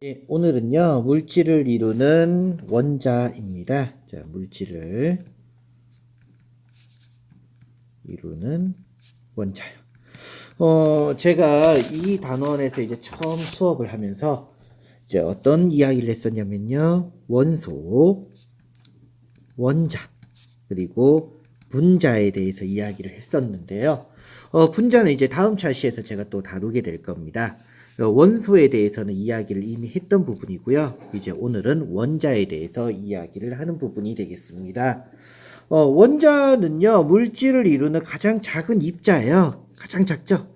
예, 오늘은요, 물질을 이루는 원자입니다. 자, 물질을 이루는 원자요. 제가 이 단원에서 이제 처음 수업을 하면서 이제 어떤 이야기를 했었냐면요, 원소, 원자, 그리고 분자에 대해서 이야기를 했었는데요. 분자는 이제 다음 차시에서 제가 또 다루게 될 겁니다. 원소에 대해서는 이야기를 이미 했던 부분이고요. 이제 오늘은 원자에 대해서 이야기를 하는 부분이 되겠습니다. 원자는요, 물질을 이루는 가장 작은 입자예요. 가장 작죠.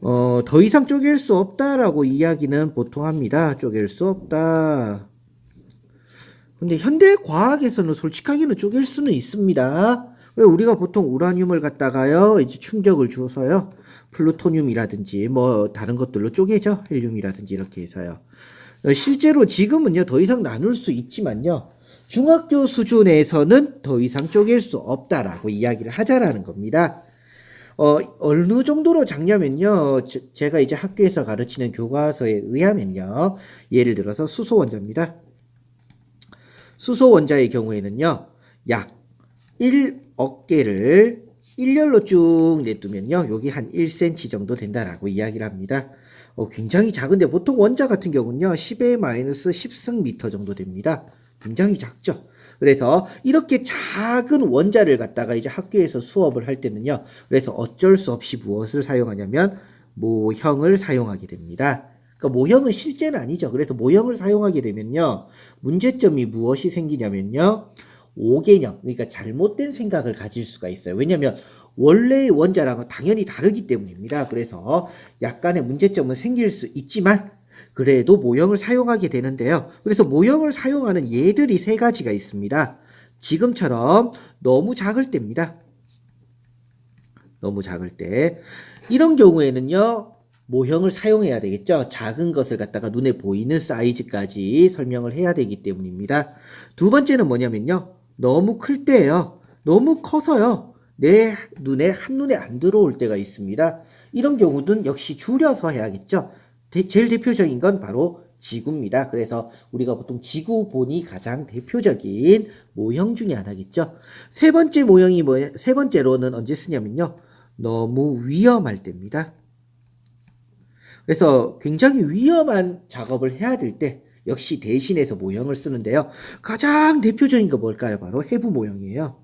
더 이상 쪼갤 수 없다라고 이야기는 보통 합니다. 쪼갤 수 없다. 근데 현대 과학에서는 솔직하게는 쪼갤 수는 있습니다. 왜 우리가 보통 우라늄을 갖다가요, 이제 충격을 주어서요, 플루토늄이라든지 뭐 다른 것들로 쪼개죠. 헬륨이라든지 이렇게 해서요. 실제로 지금은요, 더 이상 나눌 수 있지만요, 중학교 수준에서는 더 이상 쪼갤 수 없다라고 이야기를 하자라는 겁니다. 어느 정도로 작냐면요, 제가 이제 학교에서 가르치는 교과서에 의하면요, 예를 들어서 수소 원자입니다. 수소 원자의 경우에는요, 약 1억 개를 일렬로 쭉 내두면요, 여기 한 1cm 정도 된다라고 이야기를 합니다. 굉장히 작은데 보통 원자 같은 경우는요, 10의 마이너스 10승미터 정도 됩니다. 굉장히 작죠. 그래서 이렇게 작은 원자를 갖다가 이제 학교에서 수업을 할 때는요, 그래서 어쩔 수 없이 무엇을 사용하냐면 모형을 사용하게 됩니다. 그러니까 모형은 실제는 아니죠. 그래서 모형을 사용하게 되면요, 문제점이 무엇이 생기냐면요, 오개념, 그러니까 잘못된 생각을 가질 수가 있어요. 왜냐하면 원래의 원자랑은 당연히 다르기 때문입니다. 그래서 약간의 문제점은 생길 수 있지만 그래도 모형을 사용하게 되는데요. 그래서 모형을 사용하는 예들이 세 가지가 있습니다. 지금처럼 너무 작을 때입니다. 너무 작을 때. 이런 경우에는요, 모형을 사용해야 되겠죠. 작은 것을 갖다가 눈에 보이는 사이즈까지 설명을 해야 되기 때문입니다. 두 번째는 뭐냐면요, 너무 클 때예요. 너무 커서요, 내 눈에 한눈에 안 들어올 때가 있습니다. 이런 경우는 역시 줄여서 해야겠죠. 제일 대표적인 건 바로 지구입니다. 그래서 우리가 보통 지구본이 가장 대표적인 모형 중에 하나겠죠. 세 번째 모형이 세 번째로는 언제 쓰냐면요, 너무 위험할 때입니다. 그래서 굉장히 위험한 작업을 해야 될 때 역시 대신해서 모형을 쓰는데요. 가장 대표적인 거 뭘까요? 바로 해부 모형이에요.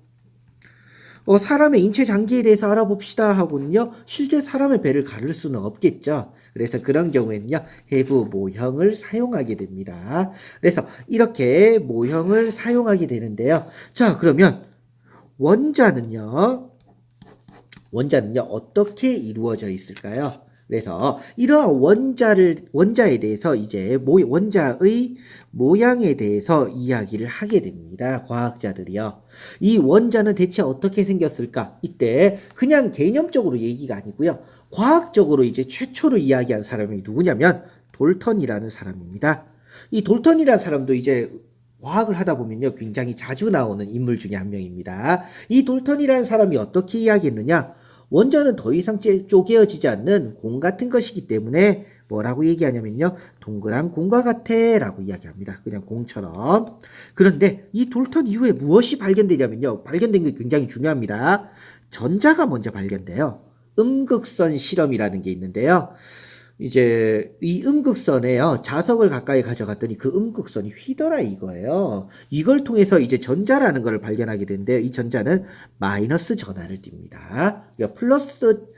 사람의 인체 장기에 대해서 알아봅시다 하고는요, 실제 사람의 배를 가를 수는 없겠죠. 그래서 그런 경우에는요, 해부 모형을 사용하게 됩니다. 그래서 이렇게 모형을 사용하게 되는데요. 자, 그러면 원자는요, 어떻게 이루어져 있을까요? 그래서 이러한 원자에 대해서 이제 원자의 모양에 대해서 이야기를 하게 됩니다. 과학자들이요. 이 원자는 대체 어떻게 생겼을까? 이때 그냥 개념적으로 얘기가 아니고요. 과학적으로 이제 최초로 이야기한 사람이 누구냐면 돌턴이라는 사람입니다. 이 돌턴이라는 사람도 이제 과학을 하다 보면요, 굉장히 자주 나오는 인물 중에 한 명입니다. 이 돌턴이라는 사람이 어떻게 이야기했느냐? 원자는 더 이상 쪼개어지지 않는 공 같은 것이기 때문에 뭐라고 얘기하냐면요, 동그란 공과 같아 라고 이야기합니다. 그냥 공처럼. 그런데 이 돌턴 이후에 무엇이 발견되냐면요, 발견된 게 굉장히 중요합니다. 전자가 먼저 발견돼요. 음극선 실험이라는 게 있는데요, 이제 이 음극선에요, 자석을 가까이 가져갔더니 그 음극선이 휘더라 이거예요. 이걸 통해서 이제 전자라는 걸 발견하게 되는데, 이 전자는 마이너스 전하를 띱니다. 그러니까 플러스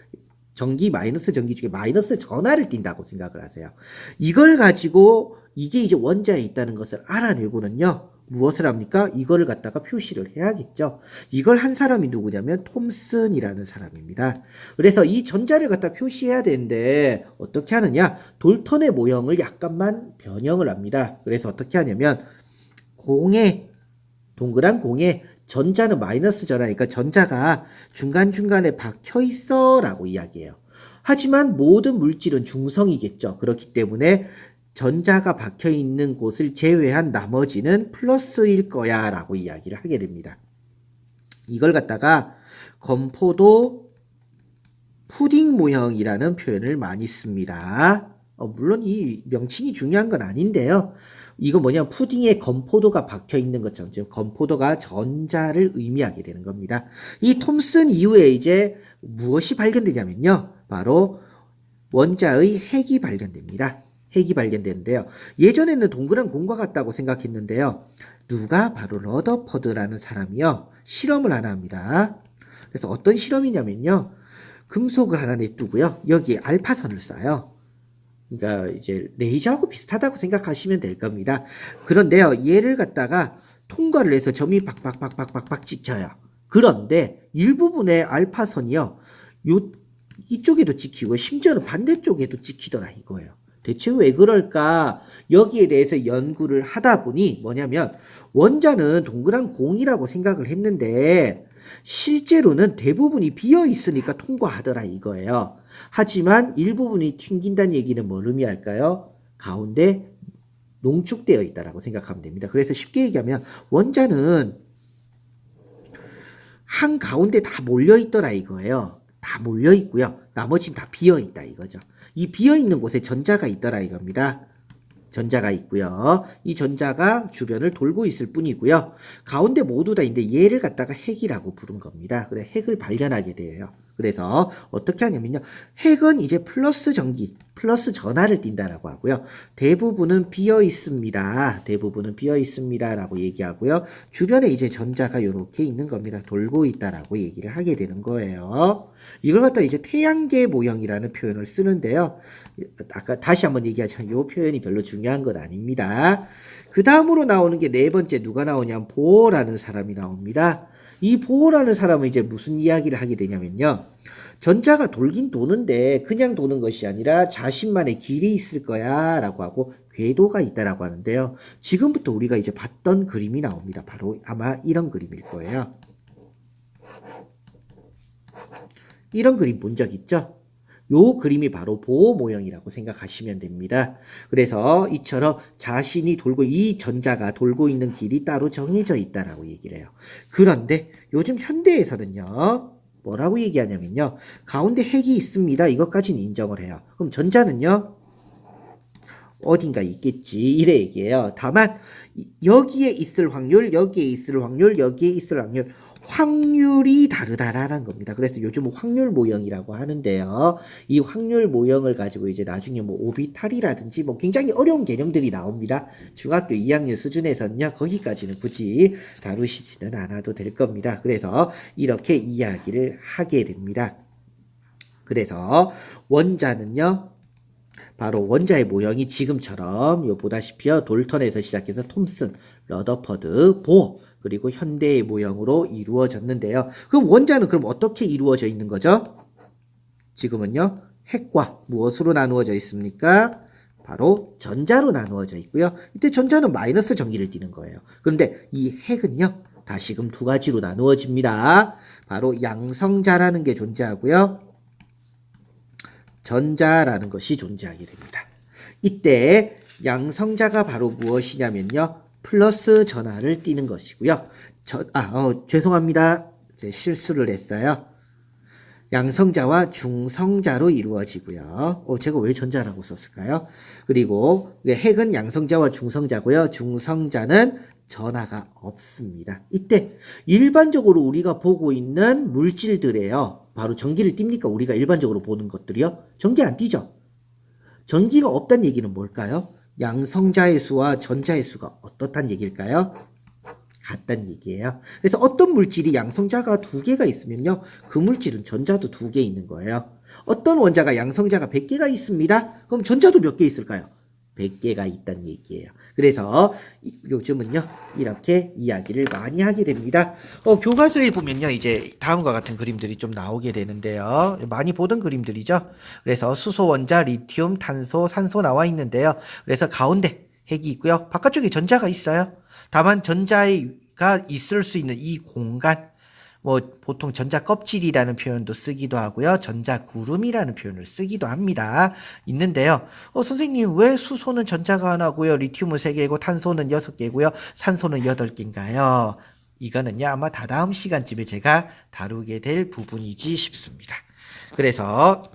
전기, 마이너스 전기 중에 마이너스 전하를 띈다고 생각을 하세요. 이걸 가지고 이게 이제 원자에 있다는 것을 알아내고는요, 무엇을 합니까? 이거를 갖다가 표시를 해야겠죠. 이걸 한 사람이 누구냐면 톰슨이라는 사람입니다. 그래서 이 전자를 갖다 표시해야 되는데 어떻게 하느냐? 돌턴의 모형을 약간만 변형을 합니다. 그래서 어떻게 하냐면 동그란 공에 전자는 마이너스 전하니까 전자가 중간중간에 박혀 있어 라고 이야기해요. 하지만 모든 물질은 중성이겠죠. 그렇기 때문에 전자가 박혀 있는 곳을 제외한 나머지는 플러스일 거야 라고 이야기를 하게 됩니다. 이걸 갖다가 건포도 푸딩 모형이라는 표현을 많이 씁니다. 물론 이 명칭이 중요한 건 아닌데요. 이거 뭐냐, 푸딩에 건포도가 박혀 있는 것처럼 지금 건포도가 전자를 의미하게 되는 겁니다. 이 톰슨 이후에 이제 무엇이 발견되냐면요, 바로 원자의 핵이 발견됩니다. 핵이 발견되는데요. 예전에는 동그란 공과 같다고 생각했는데요. 누가 바로 러더퍼드라는 사람이요, 실험을 하나 합니다. 그래서 어떤 실험이냐면요, 금속을 하나 내두고요, 여기에 알파선을 쏴요. 그러니까 이제 레이저하고 비슷하다고 생각하시면 될 겁니다. 그런데요, 얘를 갖다가 통과를 해서 점이 박박박박박박 찍혀요. 그런데 일부분의 알파선이요, 요 이쪽에도 찍히고 심지어는 반대쪽에도 찍히더라 이거예요. 대체 왜 그럴까? 여기에 대해서 연구를 하다 보니 뭐냐면, 원자는 동그란 공이라고 생각을 했는데 실제로는 대부분이 비어 있으니까 통과하더라 이거예요. 하지만 일부분이 튕긴다는 얘기는 뭘 의미할까요? 가운데 농축되어 있다라고 생각하면 됩니다. 그래서 쉽게 얘기하면 원자는 한 가운데 다 몰려 있더라 이거예요. 다 몰려 있고요. 나머지는 다 비어 있다 이거죠. 이 비어 있는 곳에 전자가 있더라 이겁니다. 전자가 있고요. 이 전자가 주변을 돌고 있을 뿐이고요. 가운데 모두 다 있는데 얘를 갖다가 핵이라고 부른 겁니다. 그래, 핵을 발견하게 돼요. 그래서 어떻게 하냐면요, 핵은 이제 플러스 전기, 플러스 전하를 띈다라고 하고요. 대부분은 비어 있습니다. 대부분은 비어 있습니다라고 얘기하고요. 주변에 이제 전자가 이렇게 있는 겁니다. 돌고 있다라고 얘기를 하게 되는 거예요. 이걸 갖다 이제 태양계 모형이라는 표현을 쓰는데요. 아까 다시 한번 얘기하자면 이 표현이 별로 중요한 건 아닙니다. 그 다음으로 나오는 게 네 번째, 누가 나오냐면 보어라는 사람이 나옵니다. 이 보어라는 사람은 이제 무슨 이야기를 하게 되냐면요, 전자가 돌긴 도는데 그냥 도는 것이 아니라 자신만의 길이 있을 거야 라고 하고 궤도가 있다라고 하는데요. 지금부터 우리가 이제 봤던 그림이 나옵니다. 바로 아마 이런 그림일 거예요. 이런 그림 본 적 있죠? 요 그림이 바로 보호 모형이라고 생각하시면 됩니다. 그래서 이처럼 자신이 돌고, 이 전자가 돌고 있는 길이 따로 정해져 있다라고 얘기를 해요. 그런데 요즘 현대에서는요, 뭐라고 얘기하냐면요, 가운데 핵이 있습니다. 이것까지는 인정을 해요. 그럼 전자는요, 어딘가 있겠지, 이래 얘기해요. 다만 여기에 있을 확률, 여기에 있을 확률, 여기에 있을 확률, 확률이 다르다라는 겁니다. 그래서 요즘은 확률 모형이라고 하는데요. 이 확률 모형을 가지고 이제 나중에 뭐 오비탈이라든지 뭐 굉장히 어려운 개념들이 나옵니다. 중학교 2학년 수준에서는요, 거기까지는 굳이 다루시지는 않아도 될 겁니다. 그래서 이렇게 이야기를 하게 됩니다. 그래서 원자는요, 바로 원자의 모형이 지금처럼 요 보다시피요, 돌턴에서 시작해서 톰슨, 러더퍼드, 보어, 그리고 현대의 모형으로 이루어졌는데요. 그럼 원자는 그럼 어떻게 이루어져 있는 거죠? 지금은요, 핵과 무엇으로 나누어져 있습니까? 바로 전자로 나누어져 있고요. 이때 전자는 마이너스 전기를 띠는 거예요. 그런데 이 핵은요, 다시금 두 가지로 나누어집니다. 바로 양성자라는 게 존재하고요, 전자라는 것이 존재하게 됩니다. 이때 양성자가 바로 무엇이냐면요, 플러스 전하를 띠는 것이고요. 죄송합니다. 실수를 했어요. 양성자와 중성자로 이루어지고요. 제가 왜 전자라고 썼을까요? 그리고 핵은 양성자와 중성자고요. 중성자는 전하가 없습니다. 이때 일반적으로 우리가 보고 있는 물질들에요, 바로 전기를 띱니까? 우리가 일반적으로 보는 것들이요, 전기 안 띄죠? 전기가 없다는 얘기는 뭘까요? 양성자의 수와 전자의 수가 어떻다는 얘기일까요? 같다는 얘기예요. 그래서 어떤 물질이 양성자가 2개가 있으면요, 그 물질은 전자도 2개 있는 거예요. 어떤 원자가 양성자가 100개가 있습니다. 그럼 전자도 몇 개 있을까요? 100개가 있다는 얘기예요. 그래서 요즘은요, 이렇게 이야기를 많이 하게 됩니다. 교과서에 보면요, 이제 다음과 같은 그림들이 좀 나오게 되는데요. 많이 보던 그림들이죠. 그래서 수소, 원자, 리튬, 탄소, 산소 나와 있는데요. 그래서 가운데 핵이 있고요, 바깥쪽에 전자가 있어요. 다만 전자가 있을 수 있는 이 공간, 뭐 보통 전자 껍질이라는 표현도 쓰기도 하고요, 전자 구름이라는 표현을 쓰기도 합니다. 있는데요. 선생님, 왜 수소는 전자가 하나고요, 리튬은 3개고, 탄소는 6개고요, 산소는 8개인가요? 이거는요, 아마 다다음 시간쯤에 제가 다루게 될 부분이지 싶습니다. 그래서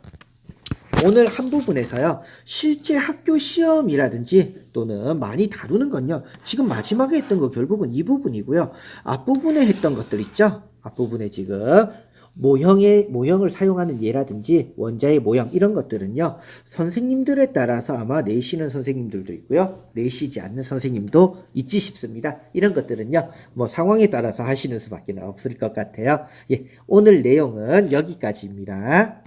오늘 한 부분에서요, 실제 학교 시험이라든지 또는 많이 다루는 건요, 지금 마지막에 했던 거 결국은 이 부분이고요. 앞부분에 했던 것들 있죠? 앞부분에 지금 모형을 사용하는 예라든지 원자의 모형 이런 것들은요, 선생님들에 따라서 아마 내시는 선생님들도 있고요, 내시지 않는 선생님도 있지 싶습니다. 이런 것들은요, 뭐 상황에 따라서 하시는 수밖에 없을 것 같아요. 예, 오늘 내용은 여기까지입니다.